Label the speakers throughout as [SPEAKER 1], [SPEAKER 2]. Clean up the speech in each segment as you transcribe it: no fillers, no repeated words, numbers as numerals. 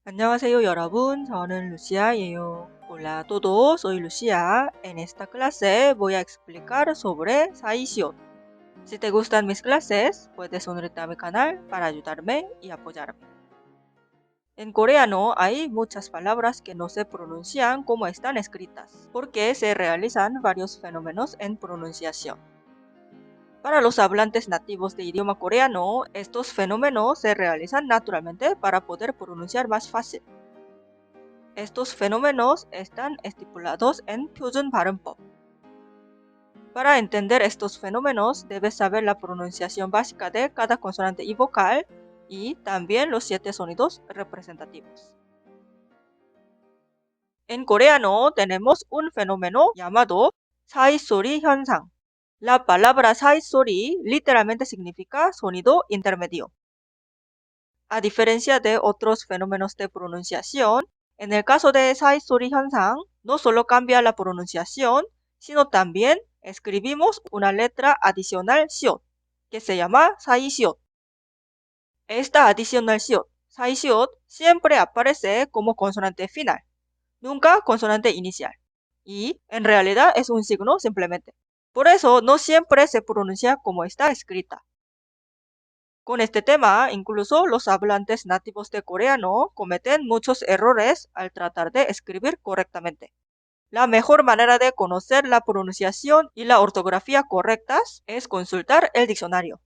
[SPEAKER 1] 안녕하세요 여러분, 저는 Lucia예요. Hola a todos, soy Lucia. En esta clase voy a explicar sobre Saishio. Si te gustan mis clases, puedes unirte a mi canal para ayudarme y apoyarme. En coreano hay muchas palabras que no se pronuncian como están escritas, porque se realizan varios fenómenos en pronunciación. Para los hablantes nativos de idioma coreano, estos fenómenos se realizan naturalmente para poder pronunciar más fácil. Estos fenómenos están estipulados en 표준 발음법. Para entender estos fenómenos, debes saber la pronunciación básica de cada consonante y vocal y también los 7 sonidos representativos. En coreano tenemos un fenómeno llamado 사이소리 현상. La palabra 사이소리 literalmente significa sonido intermedio. A diferencia de otros fenómenos de pronunciación, en el caso de 사이소리 현상, no solo cambia la pronunciación, sino también escribimos una letra adicional 시옷, que se llama 사이시옷. Esta adicional 시옷, 사이시옷, siempre aparece como consonante final, nunca consonante inicial, y en realidad es un signo simplemente. Por eso no siempre se pronuncia como está escrita. Con este tema, incluso los hablantes nativos de coreano cometen muchos errores al tratar de escribir correctamente. La mejor manera de conocer la pronunciación y la ortografía correctas es consultar el diccionario.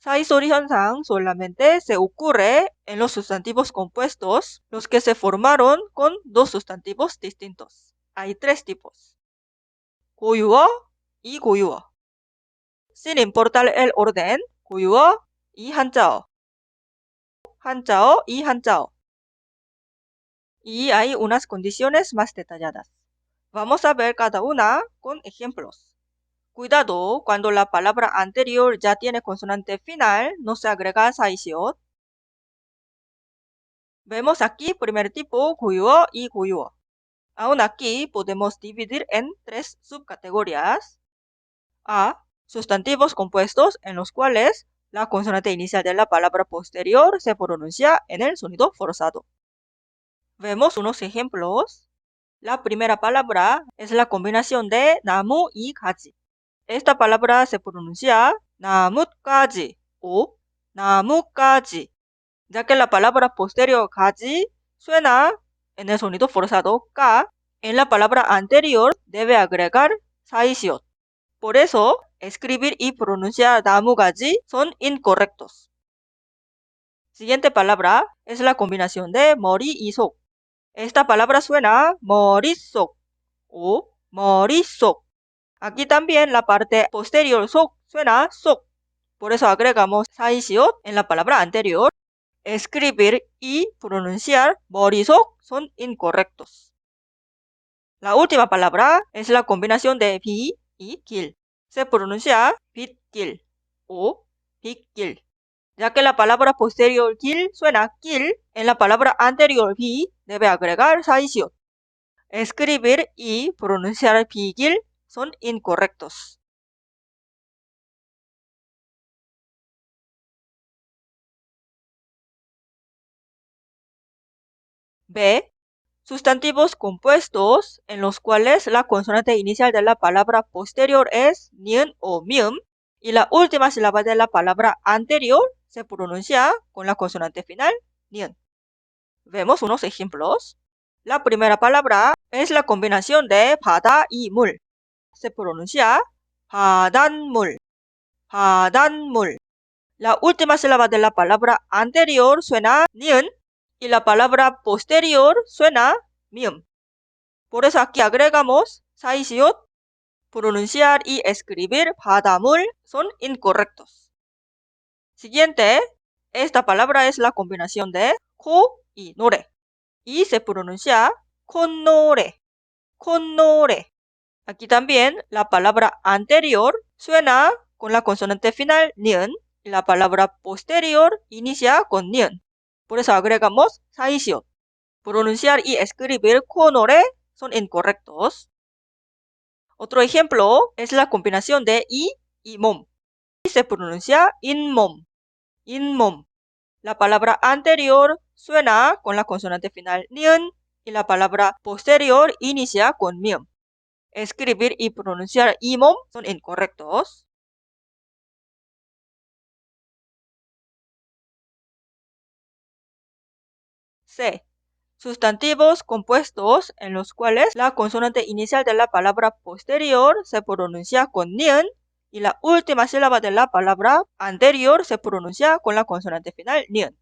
[SPEAKER 1] 사이소리 현상 solamente se ocurre en los sustantivos compuestos, los que se formaron con dos sustantivos distintos. Hay 3 tipos: 고유어 y 고유어. Sin importar el orden, 고유어 y 한자어, 한자어 y 한자어. Y hay unas condiciones más detalladas. Vamos a ver cada una con ejemplos. Cuidado, cuando la palabra anterior ya tiene consonante final, no se agrega 사이시옷. Vemos aquí primer tipo, 고유어 y 고유어. Aún aquí podemos dividir en 3 subcategorías. A. Sustantivos compuestos en los cuales la consonante inicial de la palabra posterior se pronuncia en el sonido forzado. Vemos unos ejemplos. La primera palabra es la combinación de 나무 y 가지. Esta palabra se pronuncia 나뭇가지 o 나무까지, ya que la palabra posterior 가지 suena en el sonido forzado ka. En la palabra anterior debe agregar 사이시옷. Por eso, escribir y pronunciar 나무가지 son incorrectos. Siguiente palabra es la combinación de 머리 y 속. Esta palabra suena 머릿속 o 머릿속. Aquí también la parte posterior 속 suena 속. Por eso agregamos 사이시옷 en la palabra anterior. Escribir y pronunciar 머리속 son incorrectos. La última palabra es la combinación de 비 y 길. Se pronuncia 빗길 o 빗길. Ya que la palabra posterior 길 suena 길, en la palabra anterior 비 debe agregar 사이시옷. Escribir y pronunciar 비길 son incorrectos. B. Sustantivos compuestos en los cuales la consonante inicial de la palabra posterior es 니은 o 미음 y la última sílaba de la palabra anterior se pronuncia con la consonante final 니은. Vemos unos ejemplos. La primera palabra es la combinación de 바다 y 물. Se pronuncia 바닷물, 바닷물. La última sílaba de la palabra anterior suena 니은 y la palabra posterior suena mium. Por eso aquí agregamos 사이시옷. Pronunciar y escribir 바닷물 son incorrectos. Siguiente, esta palabra es la combinación de 코 y 노래 y se pronuncia 콧노래, 콧노래. Aquí también la palabra anterior suena con la consonante final 니은 y la palabra posterior inicia con 니은. Por eso agregamos 사이시옷. Pronunciar y escribir 콧노래 son incorrectos. Otro ejemplo es la combinación de y 몸. Y se pronuncia 인몸, 인몸. la palabra anterior suena con la consonante final ni은 y la palabra posterior inicia con mium. Escribir y pronunciar imom son incorrectos. C. Sustantivos compuestos en los cuales la consonante inicial de la palabra posterior se pronuncia con ni은 y la última sílaba de la palabra anterior se pronuncia con la consonante final ni은.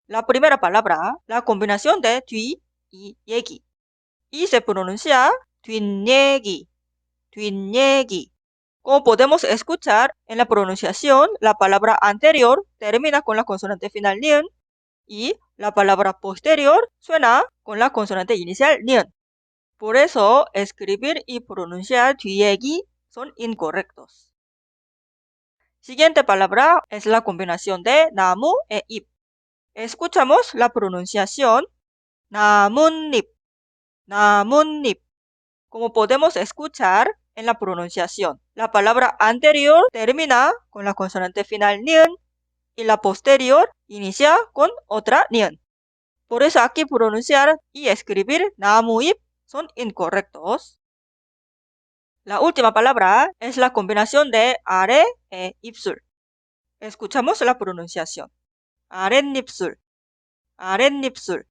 [SPEAKER 1] La primera palabra, la combinación de 뒤 y 얘기. Y se pronuncia 뒷얘기, 뒷얘기. Como podemos escuchar en la pronunciación, la palabra anterior termina con la consonante final ni은 y la palabra posterior suena con la consonante inicial ni은. Por eso, escribir y pronunciar 뒷얘기 son incorrectos. Siguiente palabra es la combinación de 나무 e 잎. Escuchamos la pronunciación 나뭇잎, 나뭇잎. Como podemos escuchar en la pronunciación, la palabra anterior termina con la consonante final ni은 y la posterior inicia con otra ni은. Por eso aquí pronunciar y escribir 나무잎 son incorrectos. La última palabra es la combinación de 아래 e 입술. Escuchamos la pronunciación. 아랫입술, 아랫입술.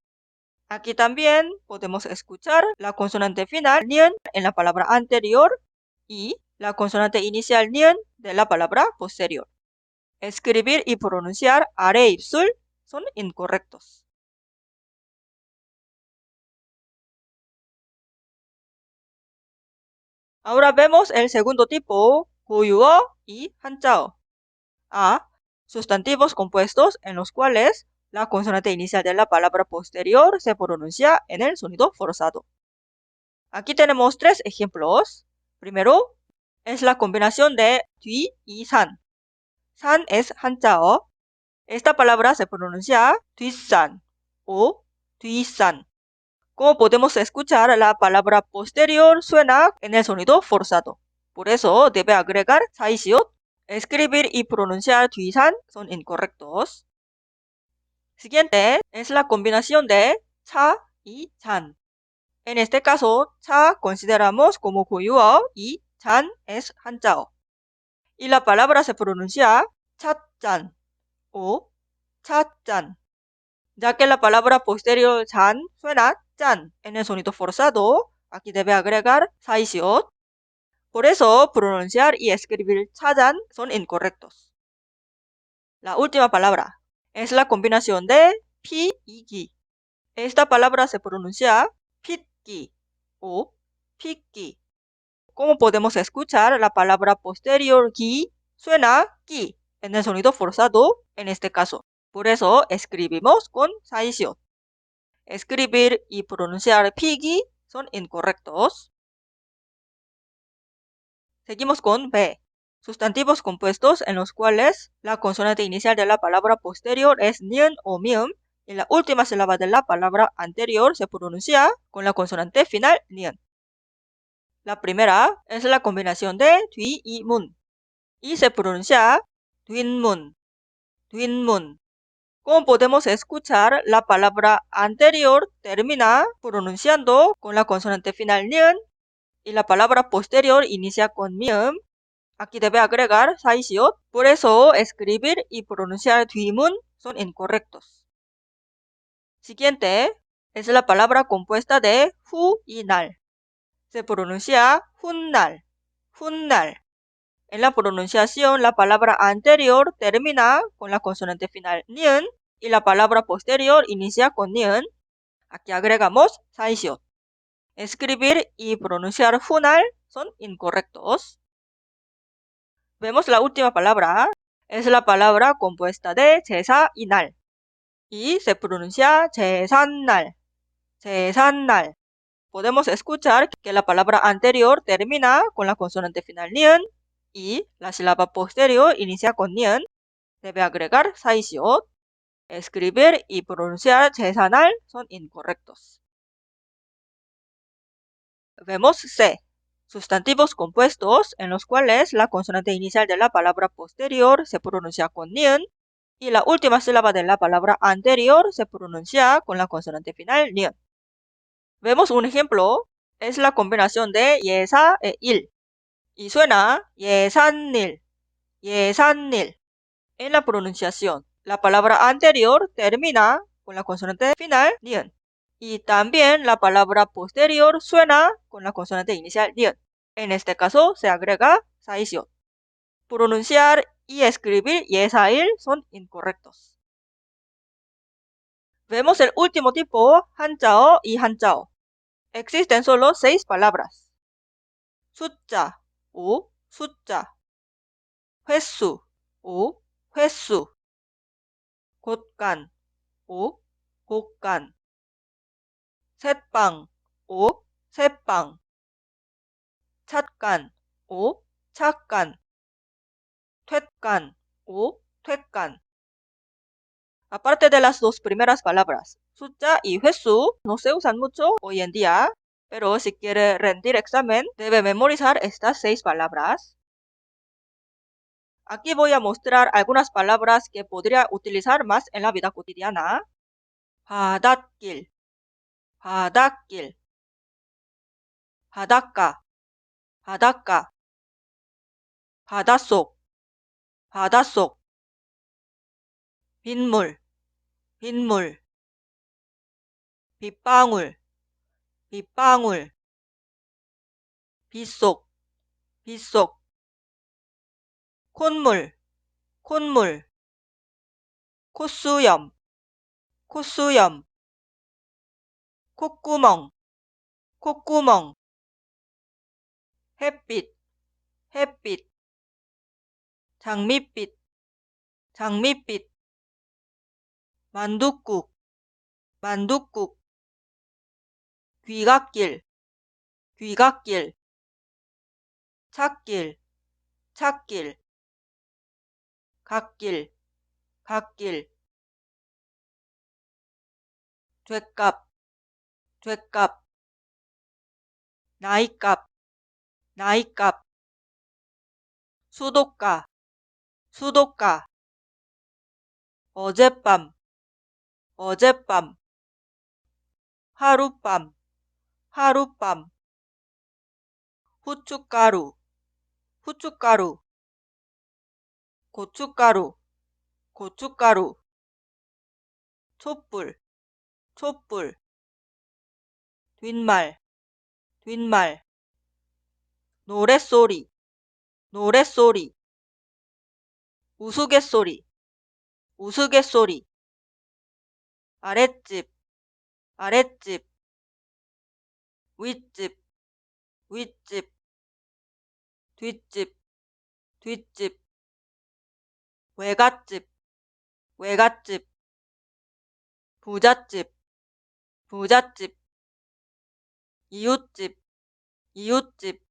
[SPEAKER 1] Aquí también podemos escuchar la consonante final ni은 en la palabra anterior y la consonante inicial ni은 de la palabra posterior. Escribir y pronunciar 아래 입술 son incorrectos. Ahora vemos el segundo tipo, 고유어 y 한자어. A. Sustantivos compuestos en los cuales la consonante inicial de la palabra posterior se pronuncia en el sonido forzado. Aquí tenemos tres ejemplos. Primero, es la combinación de 뒤 y 산. 산 es 한자어. Esta palabra se pronuncia 뒷산 o 뒷산. Como podemos escuchar, la palabra posterior suena en el sonido forzado. Por eso debe agregar 사이시옷. Escribir y pronunciar 뒷산 son incorrectos. Siguiente es la combinación de 차 y 잔. En este caso, 차 consideramos como 고유어 y 잔 es 한자어. Y la palabra se pronuncia 찻잔 o 찻잔, ya que la palabra posterior 잔 suena 짠 en el sonido forzado. Aquí debe agregar 사이시옷. Por eso, pronunciar y escribir 차잔 son incorrectos. La última palabra es la combinación de 피 y 기. Esta palabra se pronuncia 핏기 o 핏기. Como podemos escuchar, la palabra posterior 기 suena 기 en el sonido forzado en este caso. Por eso escribimos con 사이시옷. Escribir y pronunciar 피기 son incorrectos. Seguimos con B. Sustantivos compuestos en los cuales la consonante inicial de la palabra posterior es ni은 o mium y la última sílaba de la palabra anterior se pronuncia con la consonante final ni은. La primera es la combinación de 뒤 y 문 y se pronuncia 뒷문, 뒷문. Como podemos escuchar, la palabra anterior termina pronunciando con la consonante final ni은 y la palabra posterior inicia con mium. Aquí debe agregar 사이시옷. Por eso escribir y pronunciar 뒷문 son incorrectos. Siguiente es la palabra compuesta de 후 y 날. Se pronuncia 훗날, 훗날. En la pronunciación, la palabra anterior termina con la consonante final ni은 y la palabra posterior inicia con ni은. Aquí agregamos 사이시옷. Escribir y pronunciar 훗날 son incorrectos. Vemos la última palabra. Es la palabra compuesta de 제사 y 날. Y se pronuncia 제삿날, 제삿날. Podemos escuchar que la palabra anterior termina con la consonante final ni은 y la sílaba posterior inicia con ni은. Debe agregar 사이시옷. Escribir y pronunciar 제사날 son incorrectos. Vemos C. Sustantivos compuestos en los cuales la consonante inicial de la palabra posterior se pronuncia con ni은 y la última sílaba de la palabra anterior se pronuncia con la consonante final ni은. Vemos un ejemplo. Es la combinación de 예사 e 일. Y suena 예산일, 예산일. En la pronunciación, la palabra anterior termina con la consonante final ni은. Y también la palabra posterior suena con la consonante inicial ni은. En este caso se agrega 사이시옷. Pronunciar y escribir 예사일 son incorrectos. Vemos el último tipo, 한자어 y 한자어. Existen solo 6 palabras. 숫자, 오, 숫자. 횟수, 오, 횟수. 곳간, 오, 곳간. 셋방, 오, 셋방. 찻간, 오, 찻간. 퇴간, 오, 퇴간. Aparte de las dos primeras palabras, 숫자 y 횟수 no se usan mucho hoy en día, pero si quiere rendir examen, debe memorizar estas 6 palabras. Aquí voy a mostrar algunas palabras que podría utilizar más en la vida cotidiana. 바닷길, 바닷길. 바닷가, 바닷가. 바닷속, 바닷속. 빗물, 빗물. 빗방울, 빗방울. 빗속, 빗속. 콧물, 콧물. 콧수염, 콧수염. 콧구멍, 콧구멍. 햇빛, 햇빛. 장밋빛, 장밋빛. 만둣국, 만둣국. 귀갓길, 귀갓길. 찻길, 찻길. 갓길, 갓길. 죗값, 죗값. 나이값, 나이값. 수도가, 수도가. 어젯밤, 어젯밤. 하룻밤, 하룻밤. 후춧가루, 후춧가루. 고춧가루, 고춧가루. 촛불, 촛불. 뒷말, 뒷말. 노랫소리, 노랫소리. 우스갯소리, 우스갯소리. 아랫집, 아랫집. 윗집, 윗집. 뒷집, 뒷집. 외갓집, 외갓집. 부잣집, 부잣집. 이웃집, 이웃집.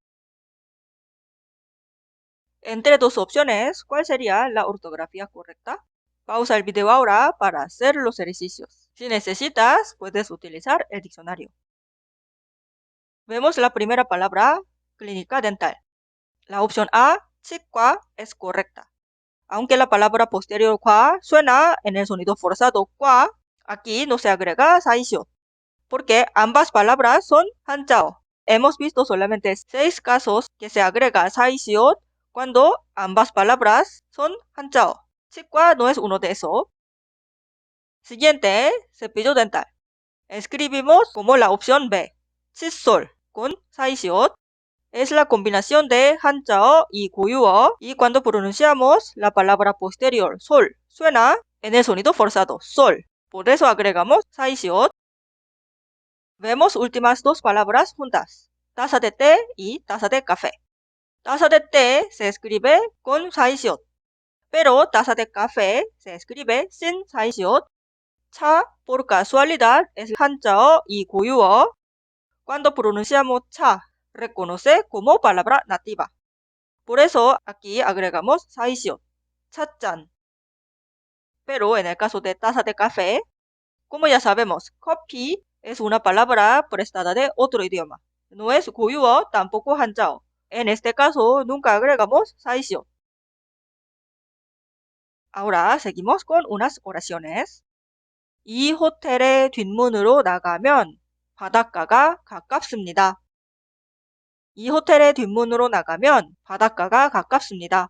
[SPEAKER 1] Entre dos opciones, ¿cuál sería la ortografía correcta? Pausa el video ahora para hacer los ejercicios. Si necesitas, puedes utilizar el diccionario. Vemos la primera palabra, clínica dental. La opción A, 치과, es correcta. Aunque la palabra posterior 과 suena en el sonido forzado 과, aquí no se agrega 사이시옷, porque ambas palabras son 한자어. Hemos visto solamente 6 casos que se agrega 사이시옷 cuando ambas palabras son 한자어. 치과 no es uno de esos. Siguiente, cepillo dental. Escribimos como la opción B, 칫솔 con 사이시옷. Es la combinación de 한자어 y 고유어, y cuando pronunciamos la palabra posterior sol suena en el sonido forzado sol. Por eso agregamos 사이시옷. Vemos últimas dos palabras juntas, taza de té y taza de café. Taza de té se escribe con 사이시옷, pero taza de café se escribe sin 사이시옷. 차, por casualidad, es 한자어 y 고유어. Cuando pronunciamos 차, reconoce como palabra nativa. Por eso aquí agregamos 사이시옷, 찻잔. Pero en el caso de taza de café, como ya sabemos, coffee es una palabra prestada de otro idioma. No es 고유어, tampoco 한자어. En este caso nunca agregamos 사이시옷. Ahora seguimos con unas oraciones. 이 호텔의 뒷문으로 나가면 바닷가가 가깝습니다. 이 호텔의 뒷문으로 나가면 바닷가가 가깝습니다.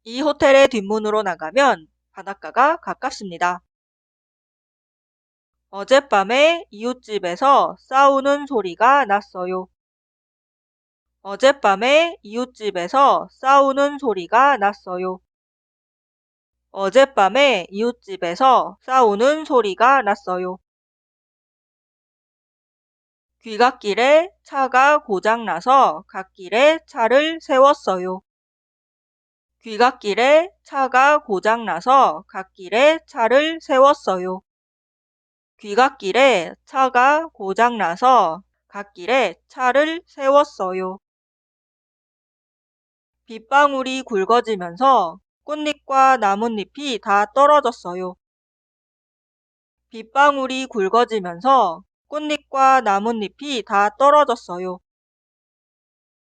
[SPEAKER 1] 이 호텔의 뒷문으로 나가면 바닷가가 가깝습니다. 어젯밤에 이웃집에서 싸우는 소리가 났어요. 어젯밤에 이웃집에서 싸우는 소리가 났어요. 어젯밤에 이웃집에서 싸우는 소리가 났어요. 귀갓길에 차가 고장나서 갓길에 차를 세웠어요. 귀갓길에 차가 고장나서 갓길에 차를 세웠어요. 귀갓길에 차가 고장나서 갓길에 차를 세웠어요. 빗방울이 굵어지면서 꽃잎과 나뭇잎이 다 떨어졌어요. 빗방울이 굵어지면서 꽃잎과 나뭇잎이 다 떨어졌어요.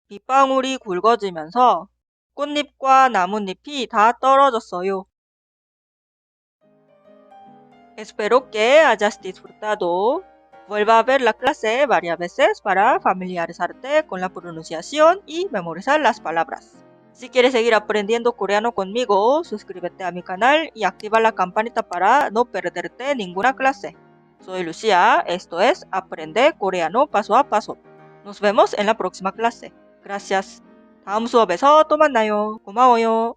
[SPEAKER 1] 빗방울이 굵어지면서 꽃잎과 나뭇잎이 다 떨어졌어요. Espero que hayas disfrutado. Vuelva a ver la clase varias veces para familiarizarte con la pronunciación y memorizar las palabras. Si quieres seguir aprendiendo coreano conmigo, suscríbete a mi canal y activa la campanita para no perderte ninguna clase. Soy Lucía, esto es Aprende Coreano Paso a Paso. Nos vemos en la próxima clase. Gracias. 다음 수업에서 또 만나요. 고마워요.